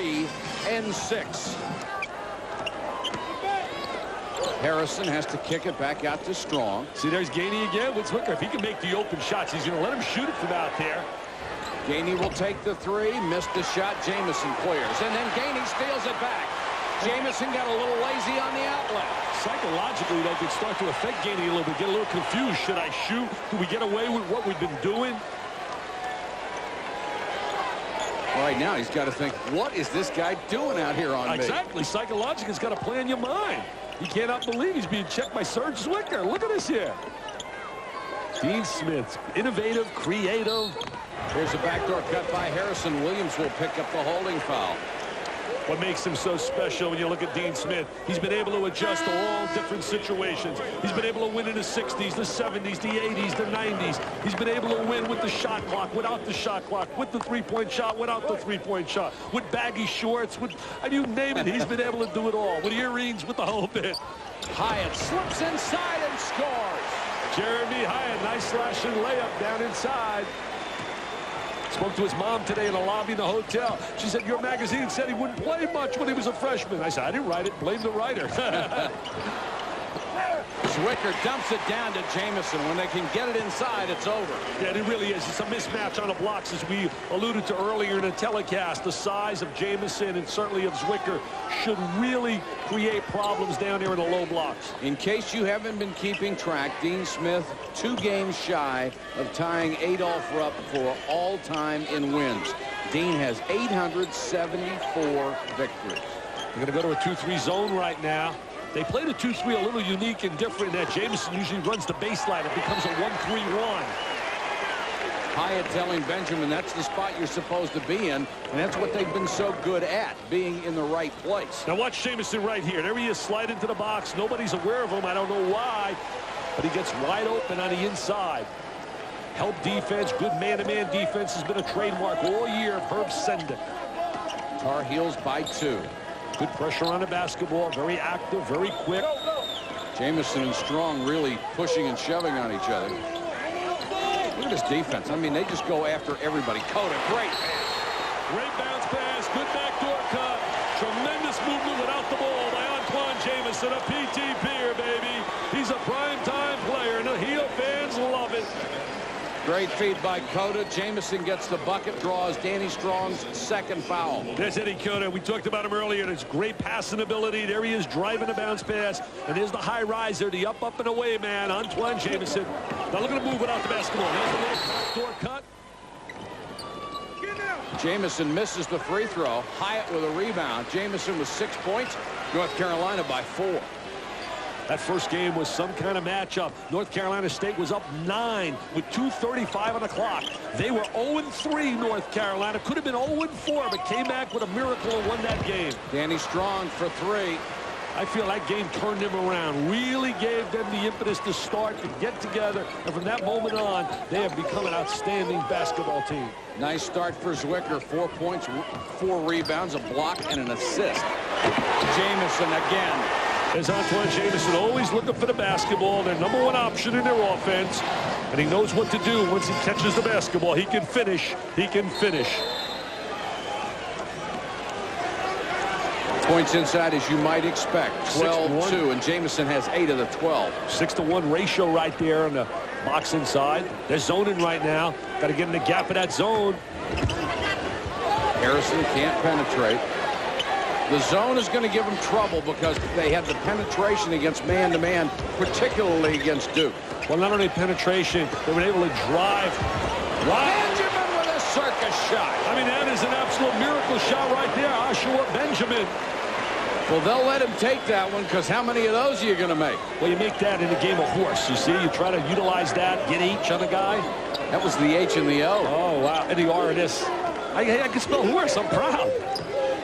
3-6. Harrison has to kick it back out to Strong. See, there's Gainey again with Zwicker. If he can make the open shots, he's going to let him shoot it from out there. Gainey will take the three. Missed the shot. Jamison clears. And then Gainey steals it back. Jamison got a little lazy on the outlet. Psychologically, that could start to affect Gainey a little bit. Get a little confused. Should I shoot? Do we get away with what we've been doing? Right now, he's got to think, what is this guy doing out here on me? Exactly. Psychologically, it's got to play in your mind. He cannot believe he's being checked by Serge Zwicker. Look at this here. Dean Smith, innovative, creative. Here's a backdoor cut by Harrison. Williams will pick up the holding foul. What makes him so special when you look at Dean Smith, he's been able to adjust to all different situations. He's been able to win in the 60s, the 70s, the 80s, the 90s. He's been able to win with the shot clock, without the shot clock, with the three-point shot, without the three-point shot, with baggy shorts, with, and you name it, he's been able to do it all. With earrings, with the whole bit. Hyatt slips inside and scores. Jeremy Hyatt, nice slashing layup down inside. Spoke to his mom today in the lobby in the hotel. She said, your magazine said he wouldn't play much when he was a freshman. I said, I didn't write it. Blame the writer. Zwicker dumps it down to Jamison. When they can get it inside, it's over. Yeah, it really is. It's a mismatch on the blocks, as we alluded to earlier in the telecast. The size of Jamison and certainly of Zwicker should really create problems down there in the low blocks. In case you haven't been keeping track, Dean Smith 2 games shy of tying Adolph Rupp for all-time in wins. Dean has 874 victories. They're going to go to a 2-3 zone right now. They play the 2-3 a little unique and different. That Jamison usually runs the baseline. It becomes a 1-3-1. Hyatt telling Benjamin that's the spot you're supposed to be in, and that's what they've been so good at, being in the right place. Now watch Jamison right here. There he is, slide into the box. Nobody's aware of him. I don't know why, but he gets wide open on the inside. Help defense, good man-to-man defense has been a trademark all year of Herb Sendek. Tar Heels by 2. Good pressure on the basketball, very active, very quick. Jamison and Strong really pushing and shoving on each other. Look at this defense. I mean, they just go after everybody. Cota, great pass. Great bounce pass, good backdoor cut. Tremendous movement without the ball by Antoine Jamison, a PT Pier, baby. He's a prime-time player, and the Heel fans love it. Great feed by Cota. Jamison gets the bucket, draws Danny Strong's 2nd foul. There's Eddie Cota. We talked about him earlier. There's great passing ability. There he is driving a bounce pass. And here's the high riser, the up, and away man, Antoine Jamison. Now look at him move without the basketball. There's the little backdoor cut. Jamison misses the free throw. Hyatt with a rebound. Jamison with 6 points. North Carolina by 4. That first game was some kind of matchup. North Carolina State was up 9 with 2:35 on the clock. They were 0-3, North Carolina. Could have been 0-4, but came back with a miracle and won that game. Danny Strong for 3. I feel that game turned them around, really gave them the impetus to start, to get together, and from that moment on, they have become an outstanding basketball team. Nice start for Zwicker. 4 points, 4 rebounds, a block, and an assist. Jamison again. As Antoine Jamison always looking for the basketball, their #1 option in their offense, and he knows what to do once he catches the basketball. He can finish. He can finish. Points inside as you might expect. 12-2, and Jamison has 8 of the 12. 6-to-1 ratio right there on the box inside. They're zoning right now. Got to get in the gap of that zone. Harrison can't penetrate. The zone is going to give them trouble because they have the penetration against man-to-man, particularly against Duke. Well, not only penetration, they were able to drive. Wow. Benjamin with a circus shot. I mean, that is an absolute miracle shot right there. Joshua Benjamin. Well, they'll let him take that one because how many of those are you going to make? Well, you make that in a game of horse. You see, you try to utilize that, get H on a guy. That was the H and the O. Oh, wow. And the R in this. I can spell horse. I'm proud.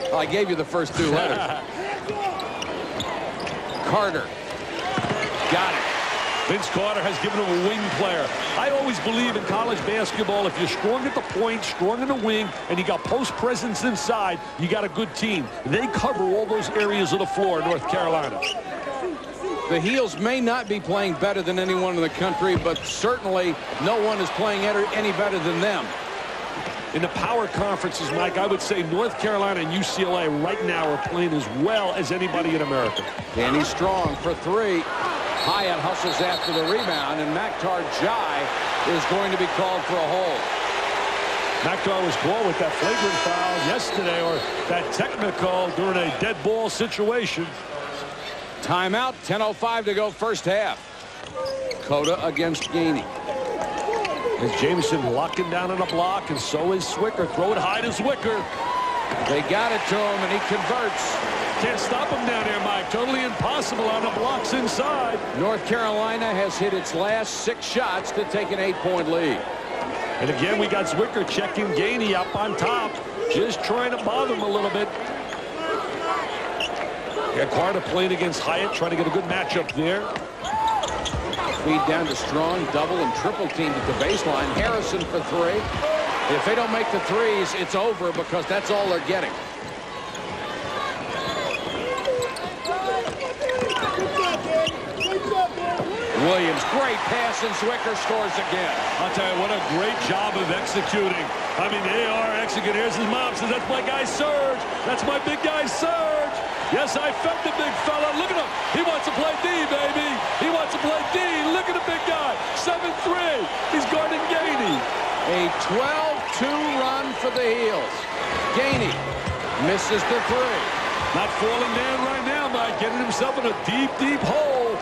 Well, I gave you the first 2 letters. Carter. Got it. Vince Carter has given him a wing player. I always believe in college basketball, if you're strong at the point, strong in the wing, and you got post presence inside, you got a good team. They cover all those areas of the floor in North Carolina. The Heels may not be playing better than anyone in the country, but certainly no one is playing any better than them. In the power conferences, Mike, I would say North Carolina and UCLA right now are playing as well as anybody in America. Danny Strong for three. Hyatt hustles after the rebound, and Maktar Jai is going to be called for a hold. Maktar was called with that flagrant foul yesterday, or that technical during a dead ball situation. Timeout, 10:05 to go first half. Cota against Gainey. As Jameson locking down on a block, and so is Zwikker. Throw it high to Zwikker. They got it to him, and he converts. Can't stop him down there, Mike. Totally impossible on the blocks inside. North Carolina has hit its last 6 shots to take an 8-point lead. And again, we got Zwikker checking Gainey up on top, just trying to bother him a little bit. Got Carter playing against Hyatt, trying to get a good matchup there. Feed down to Strong, double and triple teamed at the baseline. Harrison for three. If they don't make the threes, it's over because that's all they're getting. Williams, great pass, and Zwikker scores again. I'll tell you, what a great job of executing. I mean, they are executing. Here's his mom says, that's my guy, Serge. That's my big guy, Serge. Yes, I fed the big fella. Look at him. He wants to play D, baby. He wants to play D. Look at the big guy. 7-3. He's guarding Gainey. A 12-2 run for the Heels. Gainey misses the three. Not falling down right now, Mike. Getting himself in a deep, deep hole.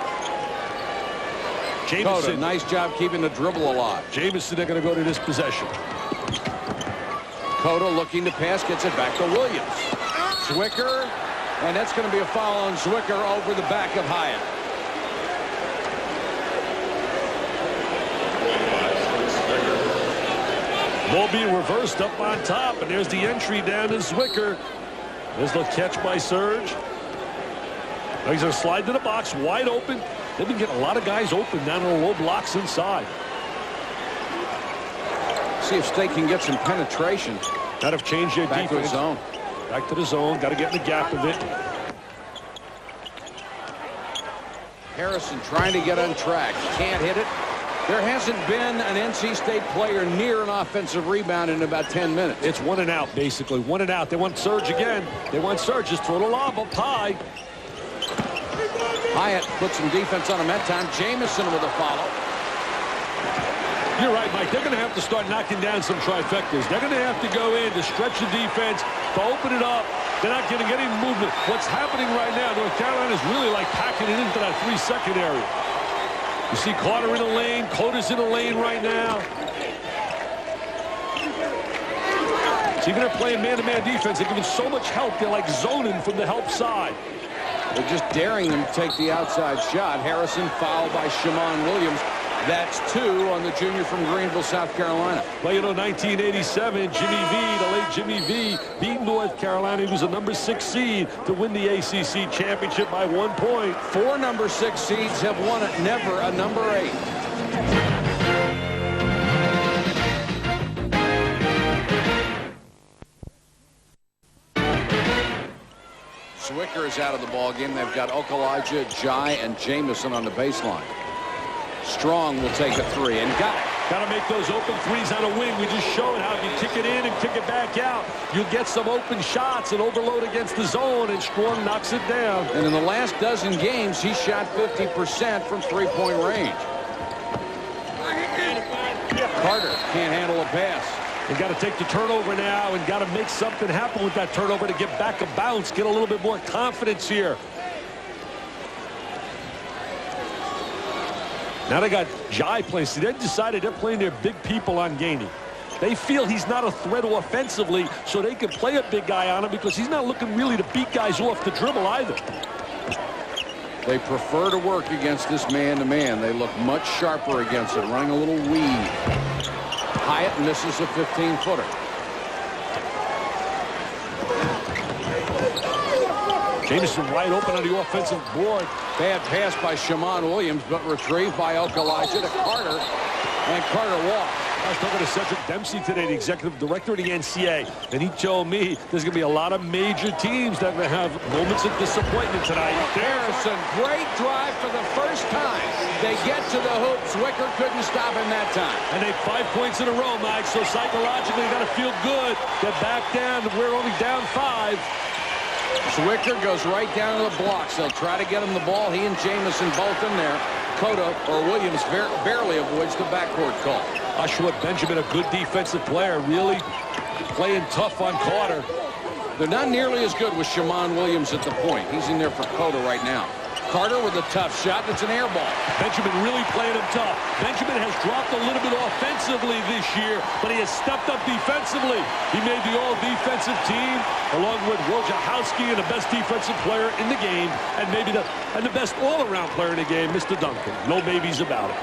Jameson, Cota, nice job keeping the dribble alive. Jameson, they're going to go to this possession. Cota looking to pass, gets it back to Williams. Zwikker, and that's going to be a foul on Zwikker over the back of Hyatt. Ball being reversed up on top, and there's the entry down to Zwikker. There's the catch by Serge. Now he's going to slide to the box, wide open. They've been getting a lot of guys open down in the low blocks inside. See if State can get some penetration. Got to change their back defense. To the zone. Back to the zone. Got to get in the gap of it. Harrison trying to get on track. Can't hit it. There hasn't been an NC State player near an offensive rebound in about 10 minutes. It's 1 and out, basically. 1 and out. They want Serge again. They want Serge. Just throw the lob up high. Hyatt put some defense on him that time. Jameson with a follow. You're right, Mike. They're going to have to start knocking down some trifectas. They're going to have to go in to stretch the defense, to open it up. They're not getting any movement. What's happening right now, North Carolina is really like packing it into that 3-second area. You see Carter in the lane. Cota's in the lane right now. So even they're playing man-to-man defense. They're giving so much help. They're like zoning from the help side. They're just daring them to take the outside shot. Harrison fouled by Shammond Williams. That's 2 on the junior from Greenville, South Carolina. Well, you know, 1987, Jimmy V, the late Jimmy V, beat North Carolina. He was a number 6 seed to win the ACC championship by 1 point. 4 number 6 seeds have won it, never a number 8. Zwikker is out of the ball game. They've got Okalaja, Jai, and Jameson on the baseline. Strong will take a 3 and got it. Got to make those open threes on a wing. We just showed how if you kick it in and kick it back out, you'll get some open shots and overload against the zone, and Strong knocks it down. And in the last dozen games, he shot 50% from 3-point range. Carter can't handle a pass. They got to take the turnover now and got to make something happen with that turnover to get back a bounce, get a little bit more confidence here. Now they got Jai playing. See, they decided they're playing their big people on Gainey. They feel he's not a threat offensively, so they can play a big guy on him because he's not looking really to beat guys off the dribble either. They prefer to work against this man-to-man. They look much sharper against it, running a little weave. Hyatt misses a 15-footer. Jameson wide open on the offensive board. Bad pass by Shammond Williams, but retrieved by Okalaja to Carter. And Carter walks. I was talking to Cedric Dempsey today, the executive director of the NCAA, and he told me there's going to be a lot of major teams that are going to have moments of disappointment tonight. Harrison, great drive for the first time. They get to the hoop. Zwicker couldn't stop him that time. And they 5 points in a row, Mike, so psychologically you got to feel good. Get back down. We're only down 5. Zwicker goes right down to the blocks. They'll try to get him the ball. He and Jamison both in there. Cota or Williams barely avoids the backcourt call. Ashwa Benjamin, a good defensive player, really playing tough on Carter. They're not nearly as good with Shammond Williams at the point. He's in there for Cota right now. Carter with a tough shot. It's an air ball. Benjamin really playing him tough. Benjamin has dropped a little bit offensively this year, but he has stepped up defensively. He made the all-defensive team, along with Wojciechowski and the best defensive player in the game, and maybe the best all-around player in the game, Mr. Duncan. No maybes about it.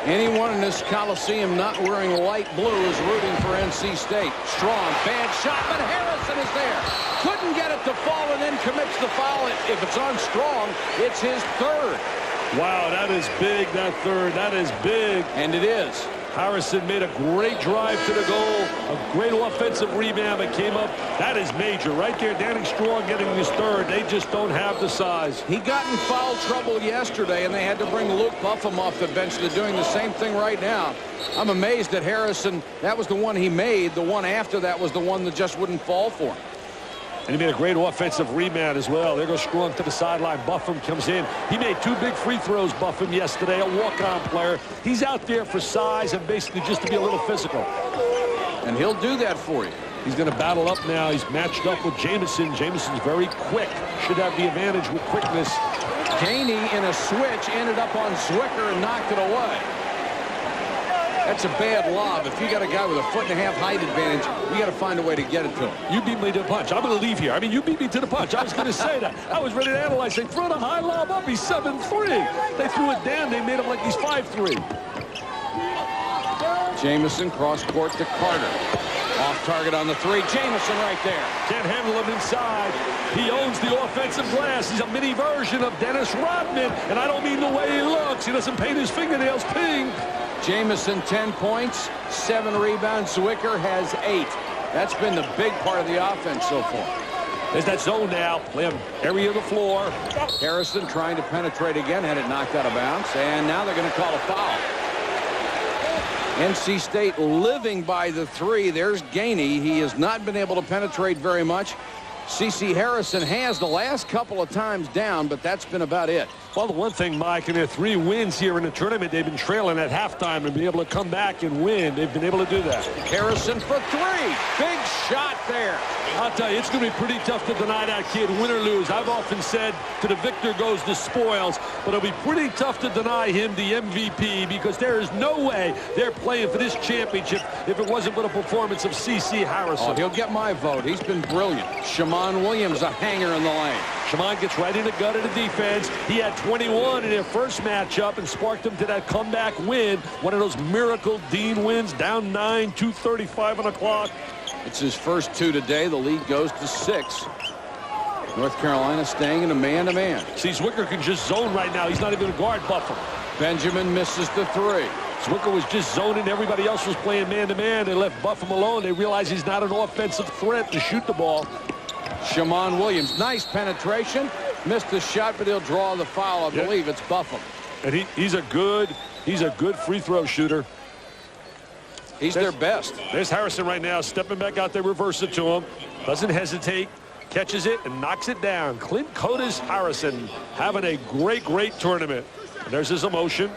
Anyone in this Coliseum not wearing light blue is rooting for NC State. Strong, bad shot, but Harrison is there. Couldn't get it to fall and then commits the foul. If it's on Strong, it's his third. Wow, that is big, that third. That is big. And it is. Harrison made a great drive to the goal, a great offensive rebound that came up. That is major. Right there, Danny Strong getting his third. They just don't have the size. He got in foul trouble yesterday, and they had to bring Luke Buffum off the bench. They're doing the same thing right now. I'm amazed that Harrison, that was the one he made. The one after that was the one that just wouldn't fall for him. And he made a great offensive rebound as well. There goes Strong to the sideline. Buffum comes in. He made 2 big free throws, Buffum, yesterday. A walk-on player. He's out there for size and basically just to be a little physical. And he'll do that for you. He's going to battle up now. He's matched up with Jamison. Jamison's very quick. Should have the advantage with quickness. Gainey in a switch ended up on Zwicker and knocked it away. That's a bad lob. If you got a guy with a 1.5 height advantage, you got to find a way to get it to him. You beat me to the punch. I'm going to leave here. I mean, you beat me to the punch. I was going to say that. I was ready to analyze. They throw the high lob up. He's 7'3". They threw it down. They made him like he's 5'3". Jamison cross court to Carter. Off target on the 3. Jamison right there. Can't handle him inside. He owns the offensive glass. He's a mini version of Dennis Rodman. And I don't mean the way he looks. He doesn't paint his fingernails pink. Jamison 10 points, 7 rebounds. Zwicker has 8. That's been the big part of the offense so far. There's that zone now. Play him area of the floor. Harrison trying to penetrate again, had it knocked out of bounds. And now they're going to call a foul. NC State living by the 3. There's Gainey. He has not been able to penetrate very much. C.C. Harrison has the last couple of times down, but that's been about it. Well, the one thing, Mike, in their 3 wins here in the tournament, they've been trailing at halftime and be able to come back and win. They've been able to do that. Harrison for 3. Big shot there. I'll tell you, it's going to be pretty tough to deny that kid, win or lose. I've often said to the victor goes the spoils, but it'll be pretty tough to deny him the MVP because there is no way they're playing for this championship if it wasn't for the performance of C.C. Harrison. Oh, he'll get my vote. He's been brilliant. Shammond Williams, a hanger in the lane. Shammond gets right in the gut of the defense. He had 21 in their first matchup and sparked them to that comeback win. One of those miracle Dean wins, down 9, 2:35 on the clock. It's his first 2 today. The lead goes to 6. North Carolina staying in a man-to-man. See, Zwicker can just zone right now. He's not even a guard buffer. Benjamin misses the 3. Zwicker was just zoning. Everybody else was playing man-to-man. They left Buffum alone. They realized he's not an offensive threat to shoot the ball. Shammond Williams, nice penetration. Missed the shot, but he'll draw the foul. I believe it's Buffum. And he's a good free throw shooter. He's their best. There's Harrison right now, stepping back out there, reverse it to him. Doesn't hesitate, catches it, and knocks it down. Clint Cotis Harrison having a great tournament. And there's his emotion.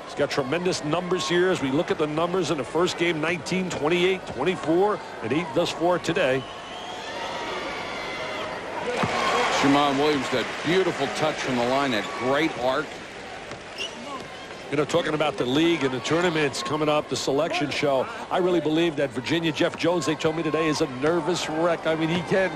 He's got tremendous numbers here as we look at the numbers in the first game, 19, 28, 24, and 8 thus far today. Shammond Williams, that beautiful touch from the line, that great arc. You know, talking about the league and the tournaments coming up, the selection show, I really believe that Virginia Jeff Jones, they told me today, is a nervous wreck. I mean, he can't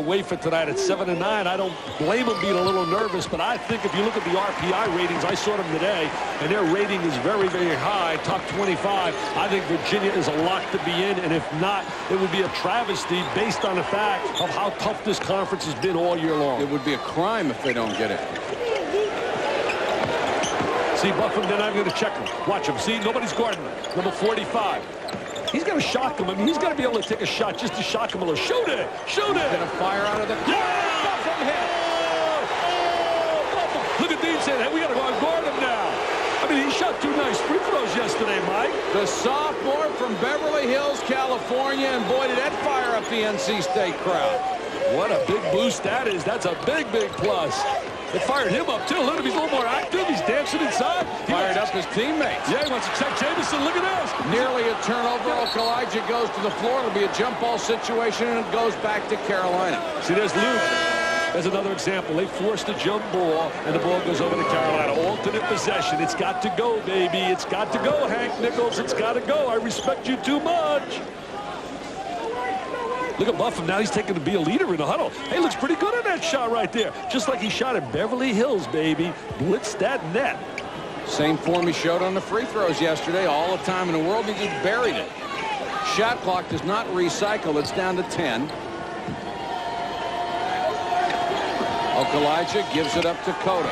wait for tonight at 7-9. I don't blame him being a little nervous, but I think if you look at the RPI ratings, I saw them today, and their rating is very high, top 25. I think Virginia is a lock to be in, and if not, it would be a travesty based on the fact of how tough this conference has been all year long. It would be a crime if they don't get it. See, Buffum, they're not going to check him. Watch him. See, nobody's guarding him. Number 45. He's going to shock him. I mean, he's got to be able to take a shot just to shock him a little. Shoot it! Shoot it! Going to fire out of the corner. Yeah! Buffum hit. Buffum. Look at Dean saying, hey, we got to go and guard him now. I mean, he shot 2 nice free throws yesterday, Mike. The sophomore from Beverly Hills, California, and boy, did that fire up the NC State crowd. What a big boost that is. That's a big, big plus. It fired him up, too. Look at him. He's a little more active. He's dancing inside. He Fired up his teammates. Yeah, he wants to check Jamison. Look at this. Nearly a turnover. Okalaja goes to the floor. It'll be a jump ball situation, and it goes back to Carolina. See, there's Luke. There's another example. They forced a jump ball, and the ball goes over to Carolina. Alternate possession. It's got to go, baby. It's got to go, Hank Nichols. It's got to go. I respect you too much. Look at Buffum. Now he's taking to be a leader in the huddle. Hey, looks pretty good on that shot right there. Just like he shot at Beverly Hills, baby. Blitzed that net. Same form he showed on the free throws yesterday. All the time in the world, he just buried it. Shot clock does not recycle. It's down to 10. Okalaja gives it up to Cota.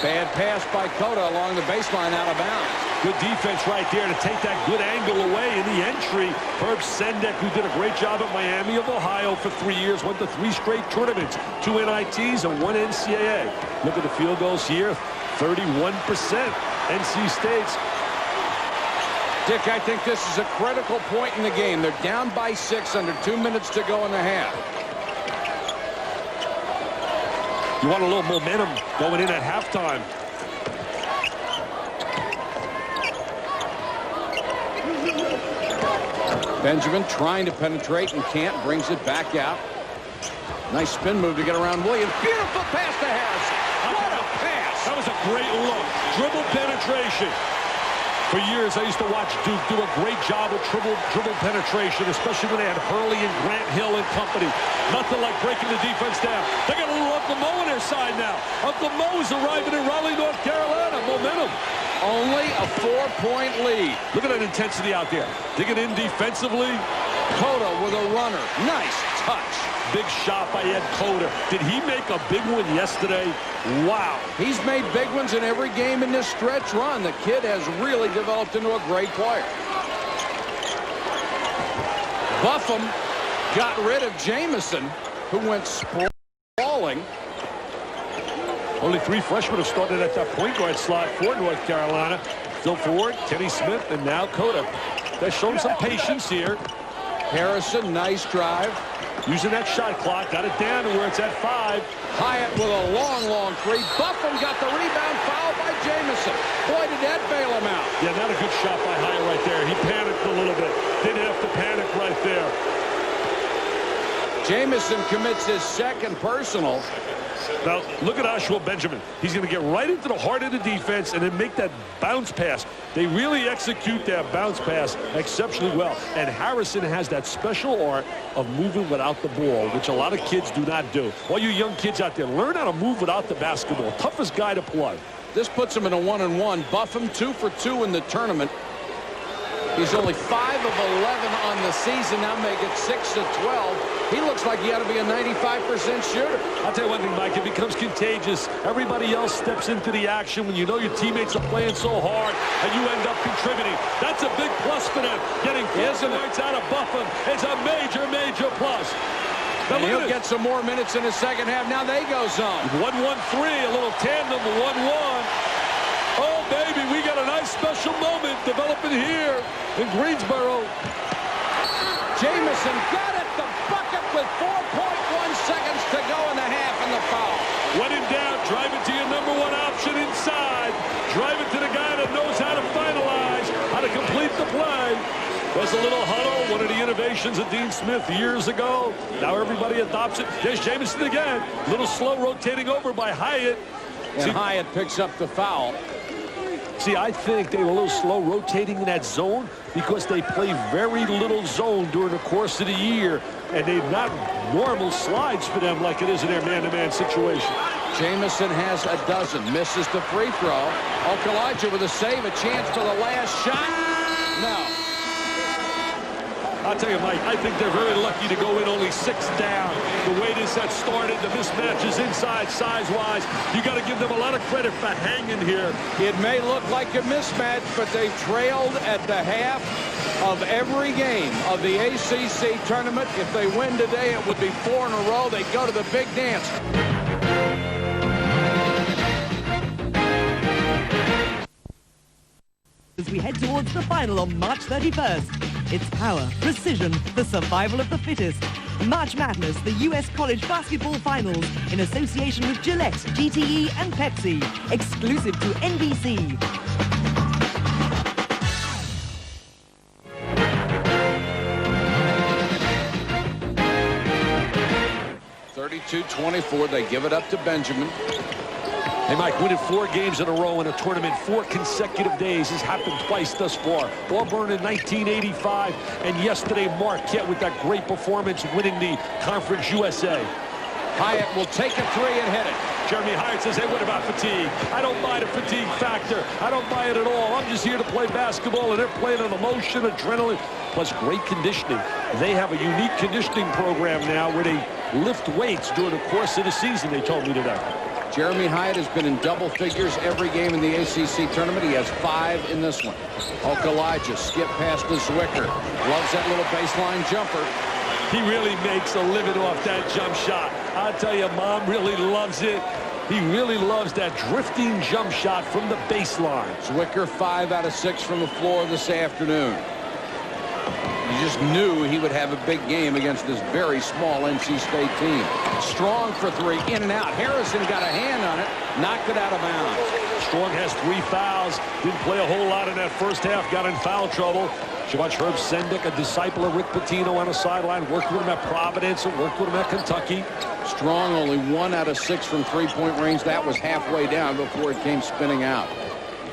Bad pass by Cota along the baseline, out of bounds. Good defense right there to take that good angle away in the entry. Herb Sendek, who did a great job at Miami of Ohio for 3 years, went to 3 straight tournaments, 2 NITs and 1 NCAA. Look at the field goals here, 31%. NC State's. Dick, I think this is a critical point in the game. They're down by 6, under 2 minutes to go in the half. You want a little momentum going in at halftime. Benjamin trying to penetrate and can't. Brings it back out. Nice spin move to get around Williams. Beautiful pass to Harrison. What a pass. That was a great look. Dribble penetration. For years, I used to watch Duke do a great job of dribble penetration, especially when they had Hurley and Grant Hill and company. Nothing like breaking the defense down. They got a little Uncle Mo on their side now. Uncle Mo is arriving in Raleigh, North Carolina. Momentum. Only a 4-point lead. Look at that intensity out there. Digging in defensively. Cota with a runner. Nice touch. Big shot by Ed Cota. Did he make a big one yesterday? Wow. He's made big ones in every game in this stretch run. The kid has really developed into a great player. Buffum got rid of Jamison, who went sprawling. Only 3 freshmen have started at that point guard slot for North Carolina. Phil Ford, Kenny Smith, and now Cota. They're showing some patience here. Harrison, nice drive. Using that shot clock, got it down to where it's at 5. Hyatt with a long three. Buffum got the rebound, fouled by Jamison. Boy, did that bail him out. Yeah, not a good shot by Hyatt right there. He panicked a little bit. Didn't have to panic right there. Jamison commits his second personal. Now, look at Joshua Benjamin. He's going to get right into the heart of the defense and then make that bounce pass. They really execute that bounce pass exceptionally well. And Harrison has that special art of moving without the ball, which a lot of kids do not do. All you young kids out there, learn how to move without the basketball. Toughest guy to play. This puts him in a 1-and-1. Buffum 2 for 2 in the tournament. He's only 5 of 11 on the season. Now make it 6 of 12. He looks like he ought to be a 95% shooter. I'll tell you one thing, Mike. It becomes contagious. Everybody else steps into the action when you know your teammates are playing so hard and you end up contributing. That's a big plus for them. Getting 4 points out of Buffum. It's a major, major plus. Now he'll get some more minutes in the second half. Now they go zone. 1-1-3, a little tandem, 1-1. Oh, baby, we got a nice special moment developing here in Greensboro. Jamison got it, the bucket with 4.1 seconds to go in the half, and the foul. When in doubt, drive it to your number 1 option inside. Drive it to the guy that knows how to finalize, how to complete the play. There's a little huddle, one of the innovations of Dean Smith years ago. Now everybody adopts it. There's Jamison again. Little slow rotating over by Hyatt. And Hyatt picks up the foul. See, I think they were a little slow rotating in that zone because they play very little zone during the course of the year, and they're not normal slides for them like it is in their man-to-man situation. Jamison has a dozen, misses the free throw. Okalaja with a save, a chance for the last shot. No. I'll tell you, Mike, I think they're very lucky to go in only quickly. 6 down. The way this had started, the mismatches inside size-wise. You got to give them a lot of credit for hanging here. It may look like a mismatch, but they've trailed at the half of every game of the ACC tournament. If they win today, it would be 4 in a row. They go to the big dance. As we head towards the final on March 31st, it's power, precision, the survival of the fittest. March Madness, the U.S. College Basketball Finals, in association with Gillette, GTE and Pepsi. Exclusive to NBC. 32-24, they give it up to Benjamin. Hey, Mike, winning 4 games in a row in a tournament, 4 consecutive days, has happened twice thus far. Auburn in 1985, and yesterday Marquette with that great performance, winning the Conference USA. Hyatt will take a 3 and hit it. Jeremy Hyatt says, hey, what about fatigue? I don't buy the fatigue factor. I don't buy it at all. I'm just here to play basketball, and they're playing on emotion, adrenaline, plus great conditioning. They have a unique conditioning program now where they lift weights during the course of the season, they told me today. Jeremy Hyatt has been in double figures every game in the ACC tournament. He has 5 in this one. Okalaja skip past the Zwicker. Loves that little baseline jumper. He really makes a living off that jump shot. I'll tell you, Mom really loves it. He really loves that drifting jump shot from the baseline. Zwicker 5 out of 6 from the floor this afternoon. You just knew he would have a big game against this very small NC State team. Strong for 3, in and out. Harrison got a hand on it, knocked it out of bounds. Strong has 3 fouls. Didn't play a whole lot in that first half. Got in foul trouble. You watch Herb Sendick, a disciple of Rick Pitino, on the sideline. Worked with him at Providence and worked with him at Kentucky. Strong only 1 out of 6 from 3-point range. That was halfway down before it came spinning out.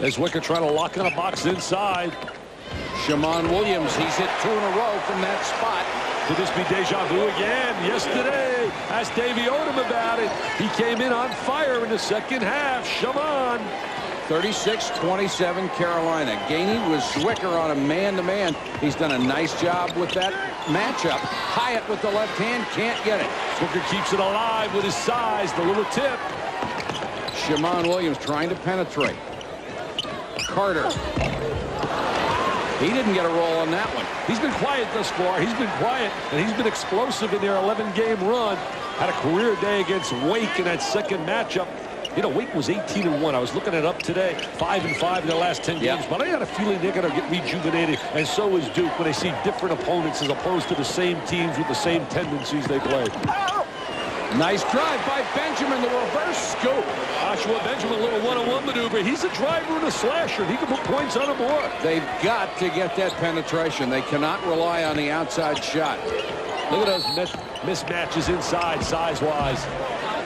As Zwicker trying to lock in a box inside. Shammond Williams, he's hit 2 in a row from that spot. Could this be deja vu again? Yesterday, asked Davey Odom about it. He came in on fire in the second half. Shammond. 36-27 Carolina. Gainey was Zwicker on a man-to-man. He's done a nice job with that matchup. Hyatt with the left hand can't get it. Zwicker keeps it alive with his size, the little tip. Shammond Williams trying to penetrate. Carter. He didn't get a roll on that one. He's been quiet thus far. He's been quiet, and he's been explosive in their 11-game run. Had a career day against Wake in that second matchup. You know, Wake was 18-1. I was looking it up today. 5-5 in their last 10 games. But I got a feeling they're going to get rejuvenated, and so is Duke, when they see different opponents as opposed to the same teams with the same tendencies they play. Nice drive by Benjamin, the reverse scoop. Joshua Benjamin, a little one-on-one maneuver. He's a driver and a slasher. He can put points on the board. They've got to get that penetration. They cannot rely on the outside shot. Look at those mismatches inside, size-wise.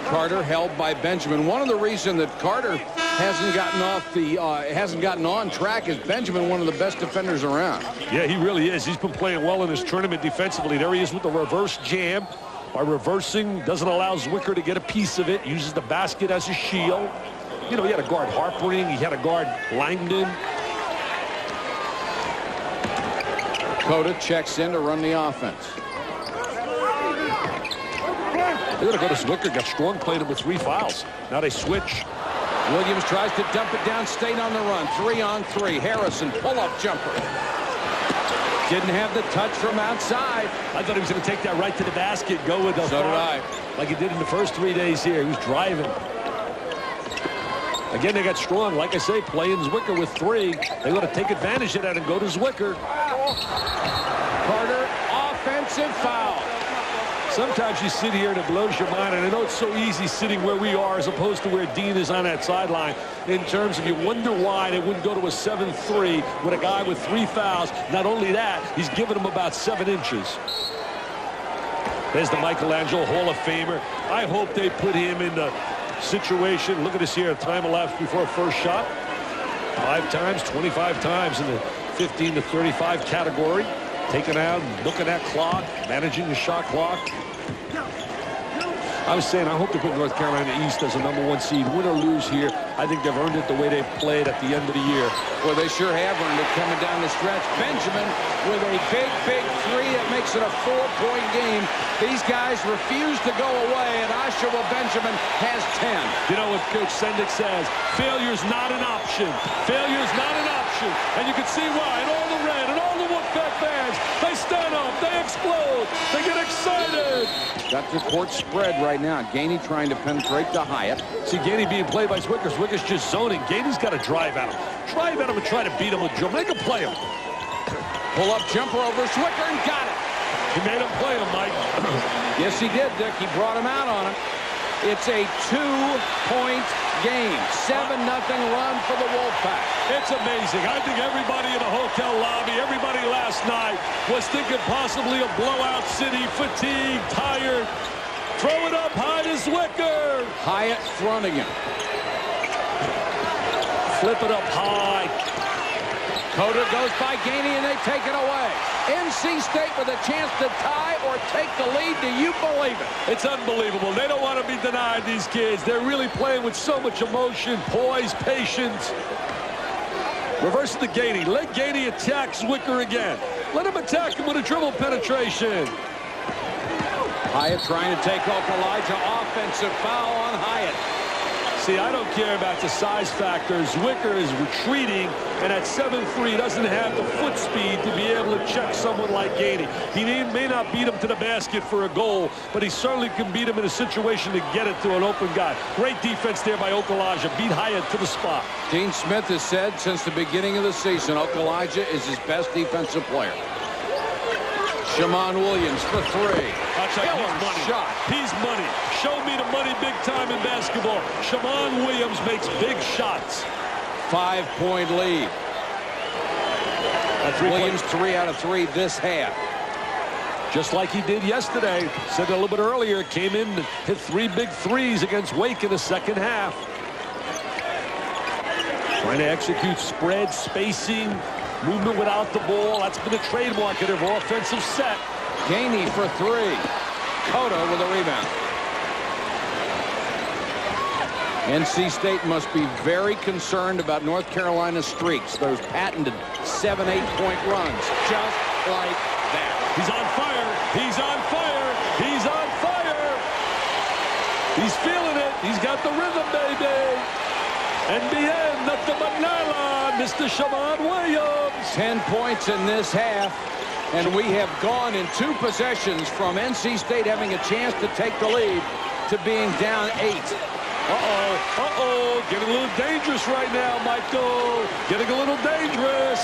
Carter held by Benjamin. One of the reasons that Carter hasn't gotten on track is Benjamin, one of the best defenders around. Yeah, he really is. He's been playing well in this tournament defensively. There he is with the reverse jam. By reversing, doesn't allow Zwicker to get a piece of it. Uses the basket as a shield. You know, he had a guard Harpering. He had a guard Langdon. Cota checks in to run the offense. They're going to go to Zwicker. Got Strong playing him with 3 fouls. Now they switch. Williams tries to dump it down. State on the run. 3-on-3. Harrison, pull-up jumper. Didn't have the touch from outside. I thought he was going to take that right to the basket, go with the So did I. Like he did in the first 3 days here. He was driving. Again, they got Strong, like I say, playing Zwicker with 3. They got to take advantage of that and go to Zwicker. Carter, offensive foul. Sometimes you sit here and it blows your mind, and I know it's so easy sitting where we are as opposed to where Dean is on that sideline, in terms of you wonder why they wouldn't go to a 7-3 with a guy with 3 fouls. Not only that, he's given him about 7 inches. There's the Michelangelo Hall of Famer. I hope they put him in the situation. Look at this here, time elapsed before first shot. 5 times, 25 times in the 15 to 35 category. Taking out, looking at clock, managing the shot clock. I was saying, I hope to put North Carolina East as a #1 seed. Win or lose here, I think they've earned it the way they've played at the end of the year. Well, they sure have earned it coming down the stretch. Benjamin with a big, big three. It makes it a 4-point game. These guys refuse to go away, and Oshawa Benjamin has 10. You know what Coach Sendick says? Failure's not an option. Failure's not an option. And you can see why. And all the red and all the Wolfpack fans, they stand up, they explode, they get excited. Got the court spread right now. Gainey trying to penetrate to Hyatt. See Gainey being played by Zwickers. Zwickers just zoning. Gainey's got to drive at him. Drive at him and try to beat him with Joe. Make him play him. Pull up jumper over Zwicker and got it. He made him play him, Mike. Yes, he did, Dick. He brought him out on him. It's a 2-point game. 7-0 run for the Wolfpack. It's amazing. I think everybody in the hotel lobby, everybody last night was thinking possibly a blowout city, fatigued, tired. Throw it up high to Zwicker. Hyatt fronting him. Flip it up high. Cota goes by Gainey, and they take it away. NC State with a chance to tie or take the lead. Do you believe it? It's unbelievable. They don't want to be denied, these kids. They're really playing with so much emotion, poise, patience. Reversing to Gainey. Let Gainey attack Zwicker again. Let him attack him with a dribble penetration. Hyatt trying to take off Elijah. Offensive foul on Hyatt. See, I don't care about the size factor. Zwicker is retreating, and at 7'3", doesn't have the foot speed to be able to check someone like Gainey. He may not beat him to the basket for a goal, but he certainly can beat him in a situation to get it to an open guy. Great defense there by Okulaja. Beat Hyatt to the spot. Dean Smith has said since the beginning of the season, Okulaja is his best defensive player. Shammond Williams for three. He's money. Shot. He's money. Show me the money big time in basketball. Shammond Williams makes big shots. 5-point lead. Williams 3 out of 3 this half. Just like he did yesterday. Said a little bit earlier, came in and hit 3 big threes against Wake in the second half. Trying to execute spread, spacing, movement without the ball. That's been a trademark of their offensive set. Gainey for 3. Cota with a rebound. NC State must be very concerned about North Carolina's streaks. Those patented 7-8 point runs. Just like that. He's on fire. He's on fire. He's on fire. He's feeling it. He's got the rhythm, baby. NBA, nothing but nylon, Mr. Shammond Williams. 10 points in this half, and we have gone in 2 possessions from NC State having a chance to take the lead to being down 8. Getting a little dangerous right now, Michael. Getting a little dangerous.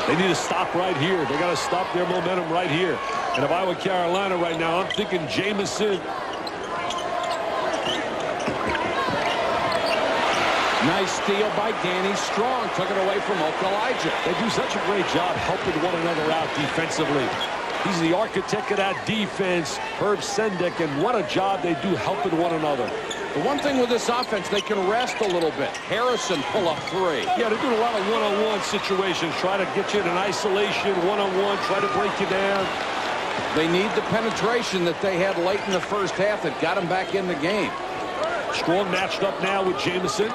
They need to stop right here. They got to stop their momentum right here. And if I were Carolina right now, I'm thinking Jamison. Nice steal by Danny Strong. Took it away from Okulaja. They do such a great job helping one another out defensively. He's the architect of that defense, Herb Sendick, and what a job they do helping one another. The one thing with this offense, they can rest a little bit. Harrison pull up 3. Yeah, they're doing a lot of one-on-one situations. Try to get you in an isolation, one-on-one, try to break you down. They need the penetration that they had late in the first half that got them back in the game. Strong matched up now with Jamison.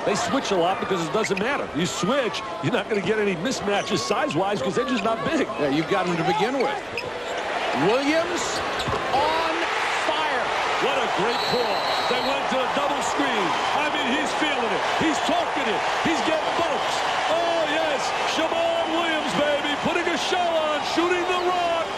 They switch a lot because it doesn't matter. You switch, you're not going to get any mismatches size-wise because they're just not big. Yeah, you've got them to begin with. Williams on fire. What a great call. They went to a double screen. I mean, he's feeling it. He's talking it. He's getting bumps. Oh, yes. Shammond Williams, baby, putting a show on, shooting the rock.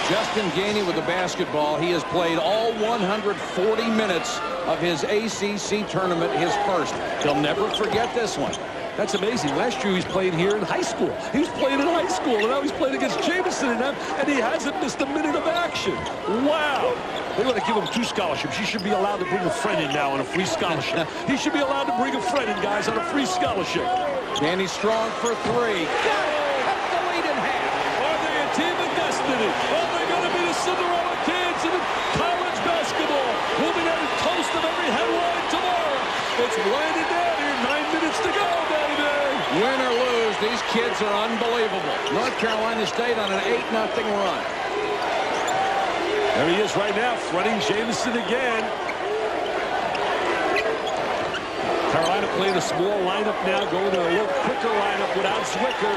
Justin Gainey with the basketball. He has played all 140 minutes of his ACC tournament, his first. He'll never forget this one. That's amazing. Last year he was playing here in high school. He was playing in high school, and now he's playing against Jamison and them, and he hasn't missed a minute of action. Wow. They want to give him 2 scholarships. He should be allowed to bring a friend in now on a free scholarship. He should be allowed to bring a friend in, guys, on a free scholarship. Danny Strong for 3. Got it. Cut the lead in half. Are they a team of destiny? Are they going to be the Cinderella kids in college basketball? We'll be at the toast of every headline tomorrow. It's winding down here. 9 minutes to go, baby. Win or lose, these kids are unbelievable. North Carolina State on an 8-0 run. There he is right now, fronting Jamison again. Carolina playing a small lineup now, going to a little quicker lineup without Zwicker.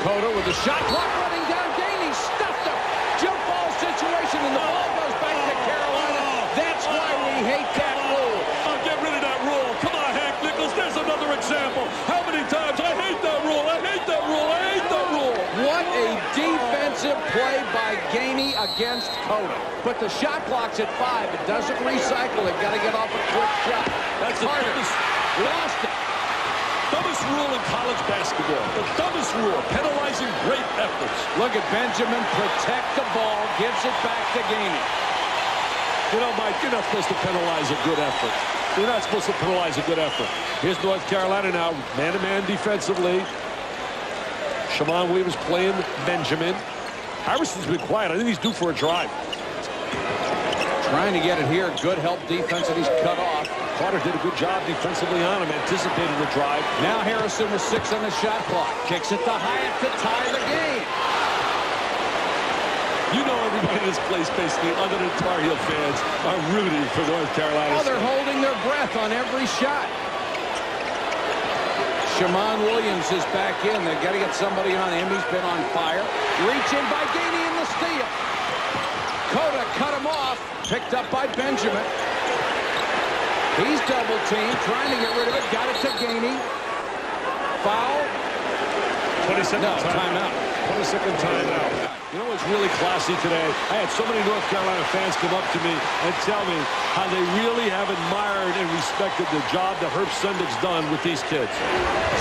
Cota with the shot clock running down. Gainey stuffed him. Jump ball situation, and the ball goes back to Carolina. That's why we hate that rule. Oh, get rid of that rule. Come on, Hank Nichols. There's another example. How many times? I hate that rule. I hate that rule. I hate that rule. What a defensive play by Gainey against Cota. But the shot clock's at 5. It doesn't recycle. They've got to get off a quick shot. That's the dumbest, lost it. Dumbest rule in college basketball. The dumbest rule, penalizing great efforts. Look at Benjamin protect the ball, gives it back to Gainey. You know, Mike, you're not supposed to penalize a good effort. You're not supposed to penalize a good effort. Here's North Carolina now, man-to-man defensively. Shammond Williams playing Benjamin. Harrison's been quiet. I think he's due for a drive. Trying to get it here. Good help defense, and he's cut off. Carter did a good job defensively on him, anticipating the drive. Now Harrison with 6 on the shot clock. Kicks it to Hyatt to tie the game. You know everybody in this place, basically, other than Tar Heel fans, are rooting for North Carolina. Oh, they're holding their breath on every shot. Shammond Williams is back in. They've got to get somebody on him. He's been on fire. Reach in by Gainey in the steal. Cota cut him off. Picked up by Benjamin. He's double teamed, trying to get rid of it. Got it to Gainey. Foul. 22nd timeout. 22nd timeout. You know what's really classy today? I had so many North Carolina fans come up to me and tell me how they really have admired and respected the job that Herb Sendik's done with these kids.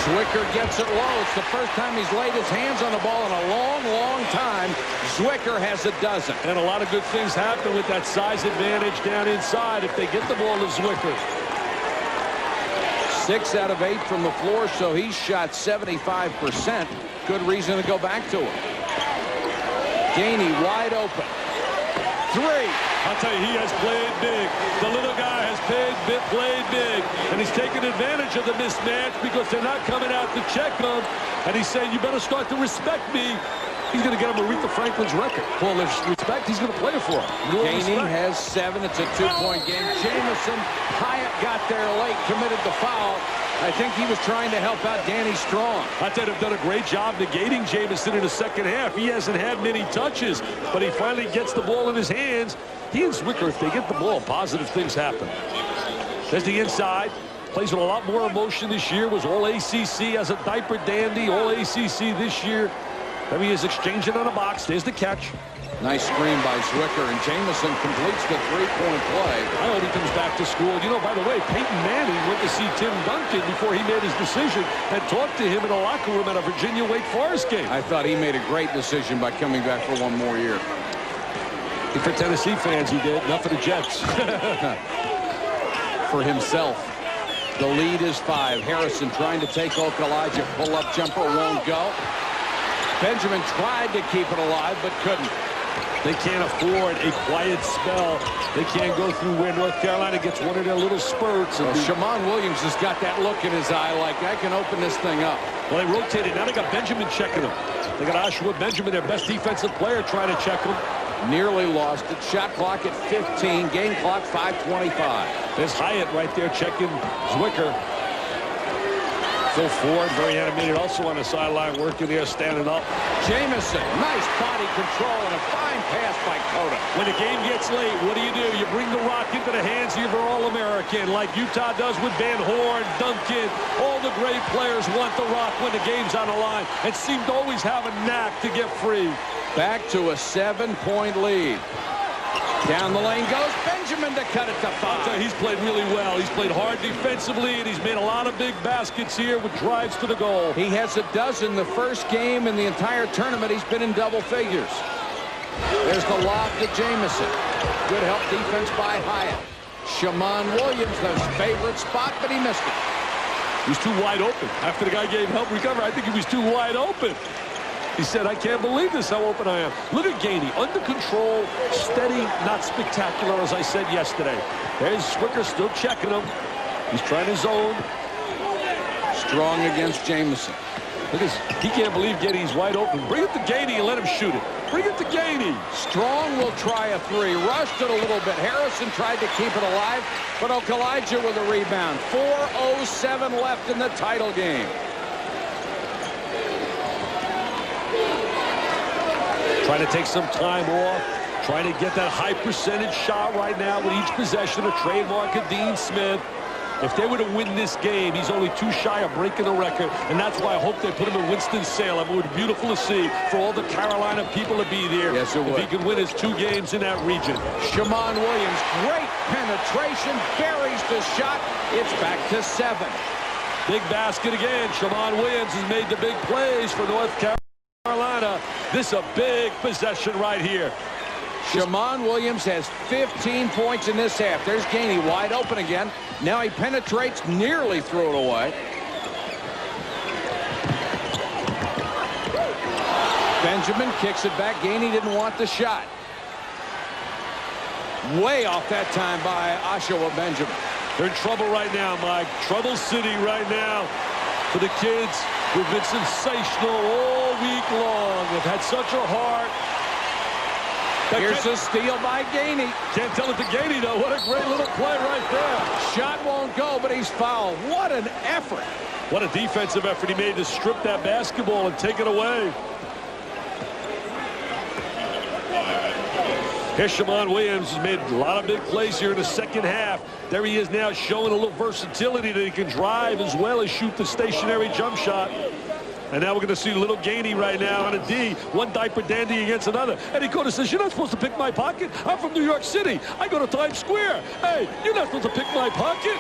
Zwicker gets it low. It's the first time he's laid his hands on the ball in a long, long time. Zwicker has a dozen. And a lot of good things happen with that size advantage down inside if they get the ball to Zwicker. 6 out of 8 from the floor, so he's shot 75%. Good reason to go back to him. Gainey wide open. 3. I'll tell you, he has played big. The little guy has played big. And he's taking advantage of the mismatch because they're not coming out to check him. And he's saying, you better start to respect me. He's going to get him Aretha Franklin's record. Well, there's respect. He's going to play it for him. Gainey has 7. It's a 2-point game. Jamison, Hyatt got there late, committed the foul. I think he was trying to help out Danny Strong. I thought they've done a great job negating Jamison in the second half. He hasn't had many touches, but he finally gets the ball in his hands. He and Zwicker, if they get the ball, positive things happen. There's the inside. Plays with a lot more emotion this year. Was all ACC as a diaper dandy. All ACC this year. There he is exchanging on a box. There's the catch. Nice screen by Zwicker, and Jamison completes the 3-point play. I hope he comes back to school. You know, by the way, Peyton Manning went to see Tim Duncan before he made his decision and talked to him in a locker room at a Virginia-Wake Forest game. I thought he made a great decision by coming back for 1 more year. For Tennessee fans, he did. Not for the Jets. For himself. The lead is 5. Harrison trying to take Okalaja. Pull-up jumper won't go. Benjamin tried to keep it alive, but couldn't. They can't afford a quiet spell. They can't go through where North Carolina gets one of their little spurts. Well, Shammond Williams has got that look in his eye like, I can open this thing up. Well, they rotated. Now they got Benjamin checking him. They got Joshua Benjamin, their best defensive player, trying to check him. Nearly lost it. Shot clock at 15. Game clock 5:25. There's Hyatt right there checking Zwicker. Phil Ford, very animated, also on the sideline, working there, standing up. Jamison, nice body control and a fine pass by Cota. When the game gets late, what do? You bring the rock into the hands of your All-American, like Utah does with Van Horn, Duncan. All the great players want the rock when the game's on the line and seem to always have a knack to get free. Back to a 7-point lead. Down the lane goes Benjamin to cut it to 5. He's played really well. He's played hard defensively, and he's made a lot of big baskets here with drives to the goal. He has a dozen. The first game in the entire tournament, he's been in double figures. There's the lob to Jamison. Good help defense by Hyatt. Shammond Williams, his favorite spot, but he missed it. He was too wide open. After the guy gave help recover, I think he was too wide open. He said, I can't believe this, how open I am. Look at Gainey, under control, steady, not spectacular, as I said yesterday. There's Zwicker still checking him. He's trying to zone. Strong against Jamison. Because he can't believe Gainey's wide open. Bring it to Gainey and let him shoot it. Bring it to Gainey. Strong will try a three. Rushed it a little bit. Harrison tried to keep it alive, but Okalaja with a rebound. 4:07 left in the title game. Trying to take some time off. Trying to get that high percentage shot right now with each possession, a trademark of Dean Smith. If they were to win this game, he's only 2 shy of breaking the record, and that's why I hope they put him in Winston-Salem. It would be beautiful to see for all the Carolina people to be there. Yes, it would. If he could win his 2 games in that region. Shammond Williams, great penetration, buries the shot. It's back to 7. Big basket again. Shammond Williams has made the big plays for North Carolina. This is a big possession right here. Shammond Williams has 15 points in this half. There's Gainey wide open again. Now he penetrates, nearly threw it away. Benjamin kicks it back. Gainey didn't want the shot. Way off that time by Oshawa Benjamin. They're in trouble right now, Mike. Trouble City right now for the kids who've been sensational all week long. They've had such a heart. Here's a steal by Gainey. Can't tell it to Gainey, though. What a great little play right there. Shot won't go, but he's fouled. What an effort. What a defensive effort he made to strip that basketball and take it away. Here's Shammond Williams. Has made a lot of big plays here in the second half. There he is now showing a little versatility that he can drive as well as shoot the stationary jump shot. And now we're going to see little Gainey right now on a D. One diaper dandy against another. And he could have says, you're not supposed to pick my pocket. I'm from New York City. I go to Times Square. Hey, you're not supposed to pick my pocket.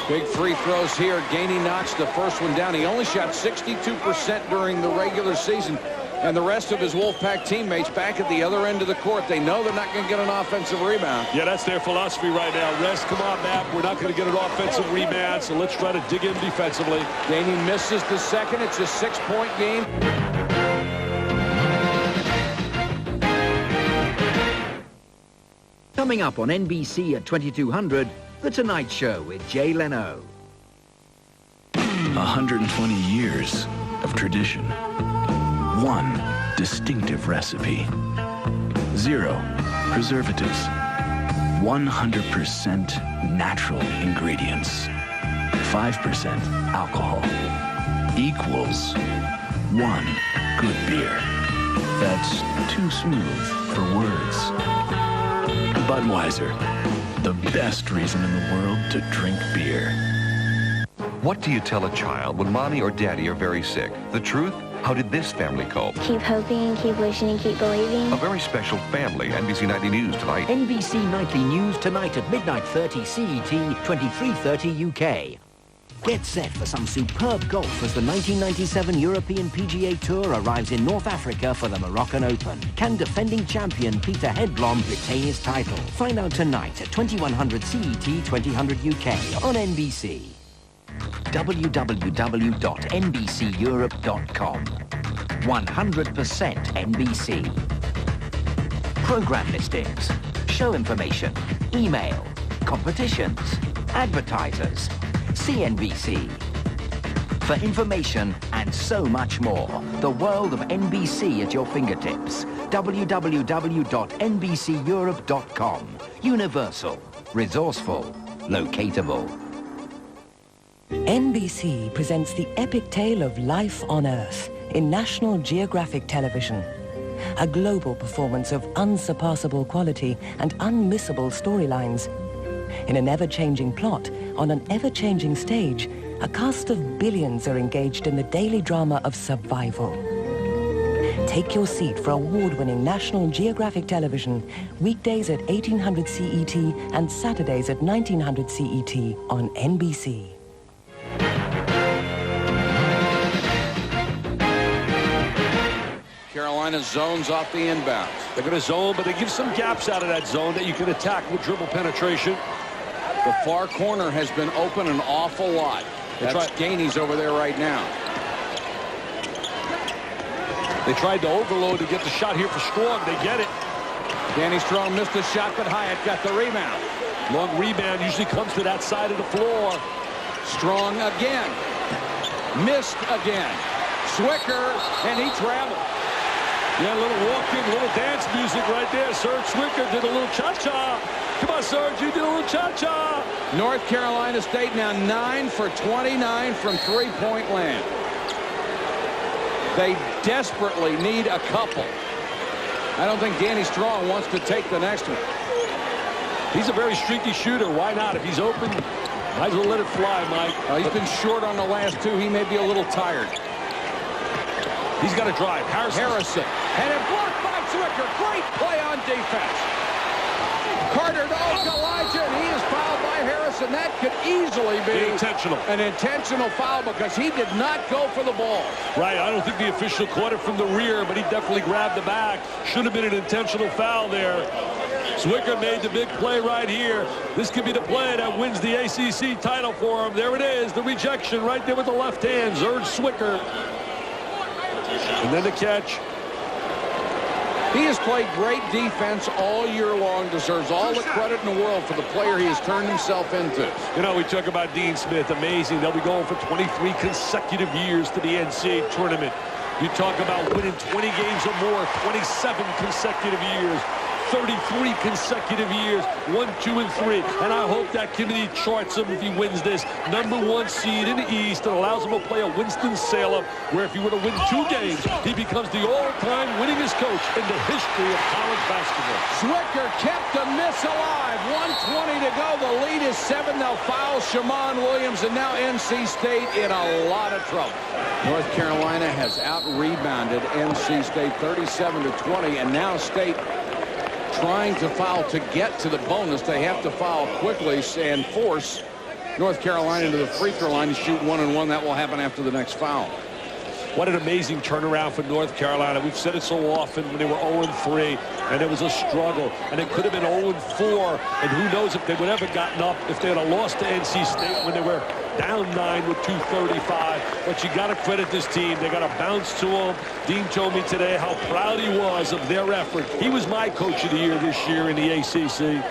Big free throws here. Gainey knocks the first one down. He only shot 62% during the regular season. And the rest of his Wolfpack teammates back at the other end of the court. They know they're not going to get an offensive rebound. Yeah, that's their philosophy right now. Rest, come on, Matt. We're not going to get an offensive rebound, so let's try to dig in defensively. Gainey misses the second. It's a 6-point game. Coming up on NBC at 2200, The Tonight Show with Jay Leno. 120 years of tradition. One distinctive recipe. 0 preservatives. 100% natural ingredients. 5% alcohol. Equals 1 good beer. That's too smooth for words. Budweiser, the best reason in the world to drink beer. What do you tell a child when mommy or daddy are very sick? The truth? How did this family cope? Keep hoping, keep wishing, and keep believing. A very special family. NBC Nightly News tonight. NBC Nightly News tonight at midnight 30 CET, 23:30 UK. Get set for some superb golf as the 1997 European PGA Tour arrives in North Africa for the Moroccan Open. Can defending champion Peter Hedblom retain his title? Find out tonight at 2100 CET, 2000 UK on NBC. www.nbceurope.com. 100% NBC. Program listings, show information, email, competitions, advertisers, CNBC. For information and so much more, the world of NBC at your fingertips. www.nbceurope.com. Universal, resourceful, locatable. NBC presents the epic tale of life on Earth in National Geographic Television. A global performance of unsurpassable quality and unmissable storylines. In an ever-changing plot, on an ever-changing stage, a cast of billions are engaged in the daily drama of survival. Take your seat for award-winning National Geographic Television, weekdays at 1800 CET and Saturdays at 1900 CET on NBC. Carolina zones off the inbounds. They're going to zone, but they give some gaps out of that zone that you can attack with dribble penetration. The far corner has been open an awful lot. That's Gainey's over there right now. They tried to overload to get the shot here for Strong. They get it. Danny Strong missed the shot, but Hyatt got the rebound. Long rebound usually comes to that side of the floor. Strong again. Missed again. Zwicker, and he traveled. Yeah, a little walking, little dance music right there. Serge Zwicker did a little cha-cha. Come on, Serge, you did a little cha-cha. North Carolina State now 9 for 29 from three-point land. They desperately need a couple. I don't think Danny Strong wants to take the next one. He's a very streaky shooter. Why not? If he's open, might as well let it fly, Mike. He's been short on the last two. He may be a little tired. He's got to drive. Harrison. And it blocked by Zwicker. Great play on defense. Carter to Okalaja, and he is fouled by Harrison. That could easily be an intentional foul because he did not go for the ball. Right. I don't think the official caught it from the rear, but he definitely grabbed the back. Should have been an intentional foul there. Zwicker made the big play right here. This could be the play that wins the ACC title for him. There it is, the rejection right there with the left hand. Serge Zwicker. And then the catch. He has played great defense all year long, deserves all the credit in the world for the player he has turned himself into. You know, we talk about Dean Smith, amazing. They'll be going for 23 consecutive years to the NCAA tournament. You talk about winning 20 games or more, 27 consecutive years. 33 consecutive years, 1, 2, and 3. And I hope that committee charts him if he wins this #1 seed in the East and allows him to play a Winston-Salem, where if he were to win 2 games, he becomes the all-time winningest coach in the history of college basketball. Zwicker kept the miss alive. 1:20 to go. The lead is 7. They'll foul Shammond Williams, and now NC State in a lot of trouble. North Carolina has out-rebounded NC State 37-20, and now State trying to foul to get to the bonus. They have to foul quickly and force North Carolina to the free throw line to shoot 1-1. That will happen after the next foul. What an amazing turnaround for North Carolina. We've said it so often when they were 0-3, and it was a struggle, and it could have been 0-4, and who knows if they would ever gotten up if they had lost to NC State when they were down 9 with 2:35. But you got to credit this team. They got to bounce to them. Dean told me today how proud he was of their effort. He was my coach of the year this year in the ACC.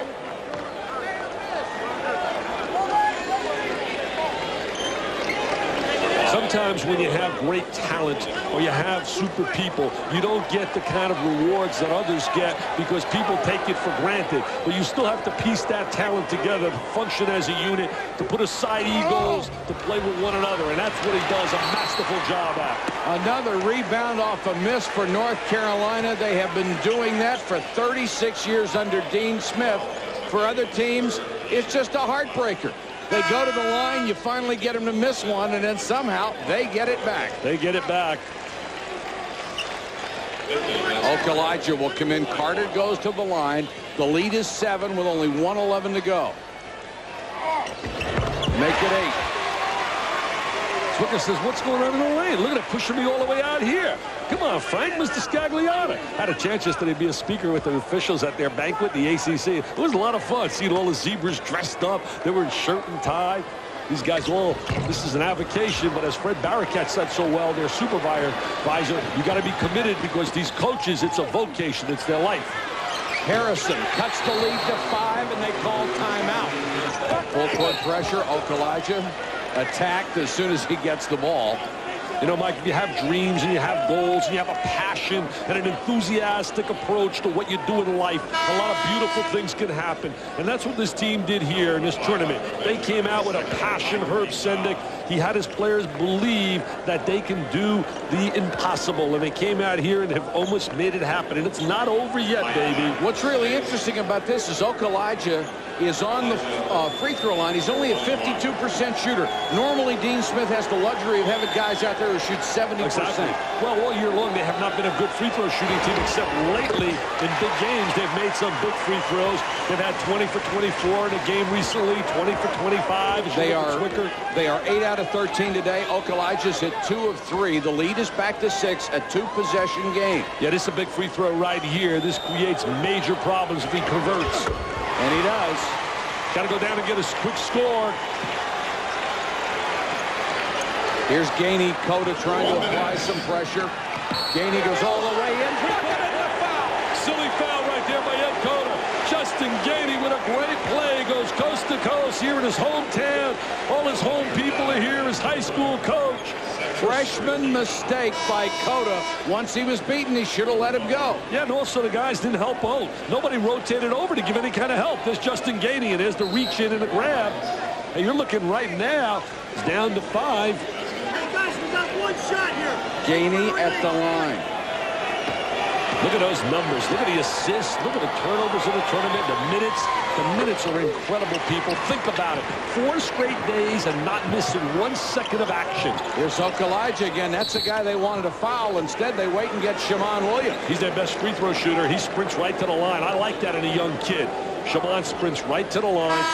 Sometimes when you have great talent or you have super people, you don't get the kind of rewards that others get because people take it for granted. But you still have to piece that talent together to function as a unit, to put aside egos, to play with one another. And that's what he does a masterful job at. Another rebound off a miss for North Carolina. They have been doing that for 36 years under Dean Smith. For other teams, it's just a heartbreaker. They go to the line, you finally get them to miss one, and then somehow they get it back. They get it back. Okalaja will come in. Carter goes to the line. The lead is 7 with only 1:11 to go. Make it 8. Zwicker says, what's going on in the lane? Look at it pushing me all the way out here. Come on, Frank, Mr. Scagliotta. Had a chance yesterday to be a speaker with the officials at their banquet, the ACC. It was a lot of fun seeing all the zebras dressed up. They were in shirt and tie. These guys all, this is an avocation, but as Fred Barakat said so well, their supervisor, you got to be committed because these coaches, it's a vocation. It's their life. Harrison cuts the lead to 5, and they call timeout. Full court pressure. Okalaja attacked as soon as he gets the ball. You know, Mike, if you have dreams and you have goals and you have a passion and an enthusiastic approach to what you do in life, a lot of beautiful things can happen. And that's what this team did here in this tournament. They came out with a passion. Herb Sendick, he had his players believe that they can do the impossible. And they came out here and have almost made it happen. And it's not over yet, baby. What's really interesting about this is Okalaja is on the free throw line. He's only a 52% shooter. Normally, Dean Smith has the luxury of having guys out there who shoot 70%. Exactly. Well, all year long, they have not been a good free throw shooting team, except lately in big games, they've made some big free throws. They've had 20 for 24 in a game recently, 20 for 25. They are 8 out of 13 today. Okalaja's hit 2 of 3. The lead is back to 6, a 2-possession game. Yeah, this is a big free throw right here. This creates major problems if he converts. And he does. Got to go down and get a quick score. Here's Gainey. Cota trying to apply some pressure. Gainey goes all the way in. Silly foul right there by Ed Cota. Justin Gainey with a great play. Goes coast to coast here in his hometown. All his home people are here. His high school coach. freshman mistake by Cota. Once he was beaten, he should have let him go. Yeah, and also the guys didn't help out. Nobody rotated over to give any kind of help. There's Justin Gainey, and there's the reach in and the grab. And you're looking right now, it's down to 5. Hey, guys, we got one shot here. Gainey at the line. Look at those numbers. Look at the assists. Look at the turnovers in the tournament. The minutes are incredible, people. Think about it. 4 straight days and not missing 1 second of action. Here's Okalaja again. That's the guy they wanted to foul. Instead, they wait and get Shammond Williams. He's their best free throw shooter. He sprints right to the line. I like that in a young kid. Shammond sprints right to the line.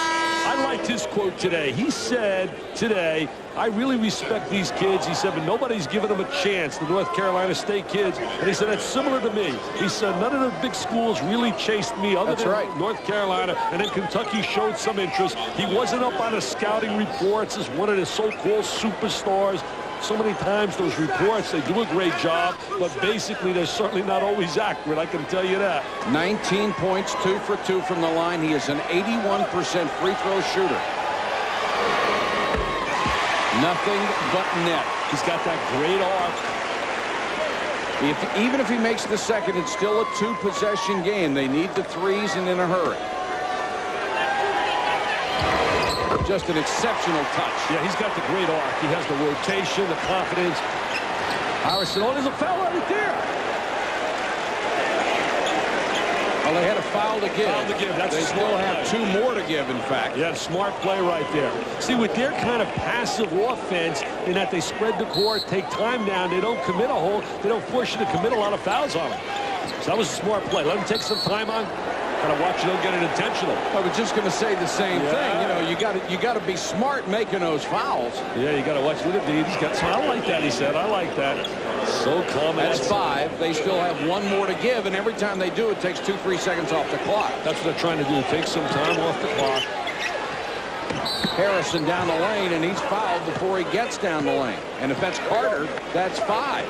I liked his quote today. He said today, I really respect these kids. He said, but nobody's given them a chance, the North Carolina State kids. And he said, that's similar to me. He said, none of the big schools really chased me other than North Carolina. And then Kentucky showed some interest. He wasn't up on the scouting reports as one of the so-called superstars. So many times those reports, they do a great job, but basically they're certainly not always accurate. I can tell you that. 19 points, 2 for 2 from the line. He is an 81% free throw shooter. Nothing but net. He's got that great arc. Even if he makes the second, it's still a 2-possession game. They need the threes and in a hurry. Just an exceptional touch. Yeah, he's got the great arc. He has the rotation, the confidence. Harrison, oh, there's a foul right there. Well, they had a foul to give. That's they still have 2 more to give, in fact. Yeah, smart play right there. See, with their kind of passive offense, in that they spread the court, take time down, they don't commit a hole, they don't force you to commit a lot of fouls on them. So that was a smart play. Let them take some time on. Kind of watch you don't get it intentional. I was just going to say the same thing. You know, you got to be smart making those fouls. Yeah, you got to watch. Look at Dean. He's got. So I like that. He said, I like that. So calm. That's 5. They still have 1 more to give, and every time they do, it takes 2-3 seconds off the clock. That's what they're trying to do. Take some time off the clock. Harrison down the lane, and he's fouled before he gets down the lane. And if that's Carter, that's 5.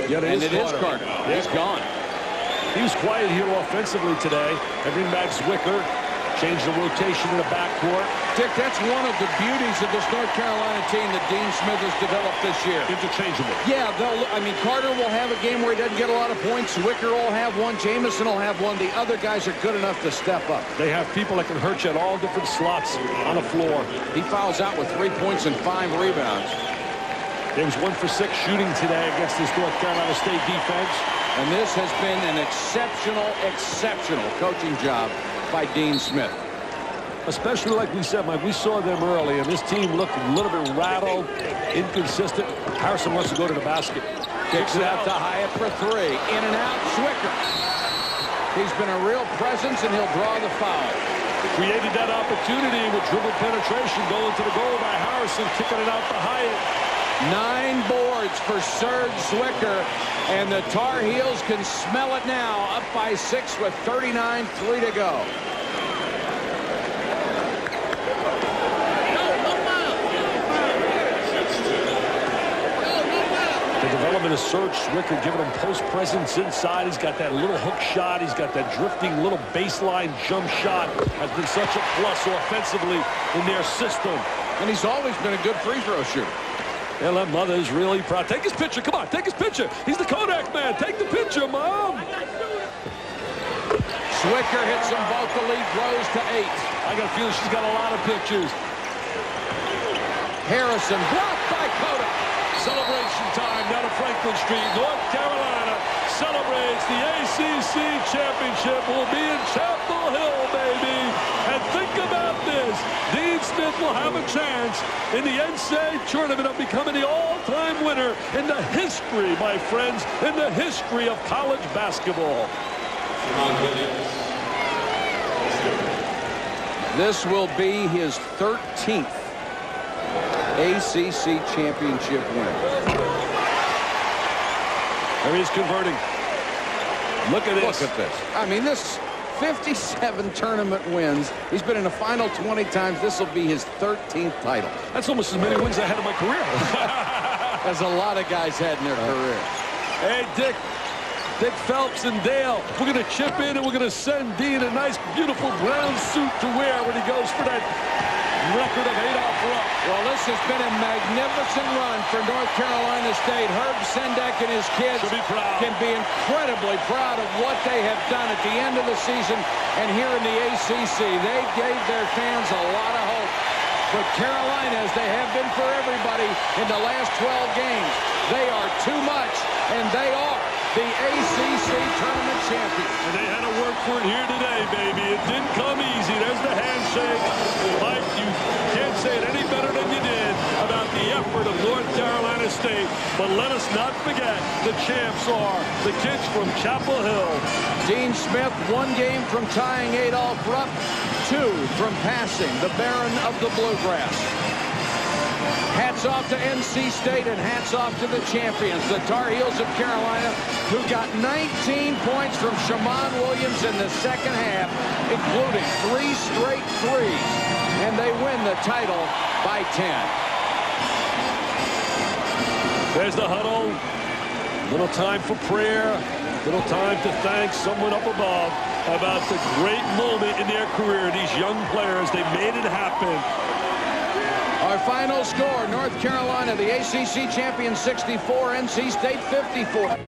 Yeah, it is Carter. Yeah. He's gone. He was quiet here offensively today. They bring back Zwicker. Change the rotation in the backcourt. Dick, that's one of the beauties of this North Carolina team that Dean Smith has developed this year. Interchangeable. Yeah, Carter will have a game where he doesn't get a lot of points. Zwicker will have 1. Jamison will have 1. The other guys are good enough to step up. They have people that can hurt you at all different slots on the floor. He fouls out with 3 points and 5 rebounds. He was 1 for 6 shooting today against this North Carolina State defense. And this has been an exceptional coaching job by Dean Smith. Especially like we said, Mike, we saw them early, and this team looked a little bit rattled, inconsistent. Harrison wants to go to the basket. Kicks it out to Hyatt for 3. In and out, Zwicker. He's been a real presence, and he'll draw the foul. Created that opportunity with dribble penetration going to the goal by Harrison, kicking it out to Hyatt. 9 boards for Serge Zwicker, and the Tar Heels can smell it now, up by 6 with 39:3 to go. The development of Serge Zwicker, giving him post presence inside. He's got that little hook shot. He's got that drifting little baseline jump shot. Has been such a plus offensively in their system. And he's always been a good free throw shooter. And that mother's really proud. Take his picture. Come on, take his picture. He's the Kodak man. Take the picture, Mom. Zwicker hits them both. The lead grows to 8. I got a feeling she's got a lot of pictures. Harrison blocked by Cota. Celebration time down at Franklin Street. North Carolina celebrates the ACC championship. Will be in Chapel Hill, baby. And think about this. Dean Smith will have a chance in the NCAA tournament of becoming the all-time winner in the history, my friends, in the history of college basketball. This will be his 13th ACC championship win. There he is converting. Look at this. Look at this. I mean, this 57 tournament wins. He's been in the final 20 times. This will be his 13th title. That's almost as many wins I had in my career. As a lot of guys had in their career. Hey, Dick, Dick Phelps and Dale. We're going to chip in and we're going to send Dean a nice, beautiful brown suit to wear when he goes for that record of 8 off Rupp. Well, this has been a magnificent run for North Carolina State. Herb Sendek and his kids can be incredibly proud of what they have done at the end of the season. And here in the ACC, they gave their fans a lot of hope. But Carolina, as they have been for everybody in the last 12 games, they are too much, and they are the ACC tournament champions. And they had to work for it here today, baby. It didn't come easy. There's the handshake. Mike, you can't say it any better than you did about the effort of North Carolina State. But let us not forget the champs are the kids from Chapel Hill. Dean Smith, 1 game from tying Adolph Rupp, 2 from passing the Baron of the Bluegrass. Hats off to NC State and hats off to the champions, the Tar Heels of Carolina, who got 19 points from Shammond Williams in the second half, including 3 straight threes, and they win the title by 10. There's the huddle. Little time for prayer. Little time to thank someone up above about the great moment in their career. These young players, they made it happen. Our final score, North Carolina, the ACC champion, 64, NC State 54.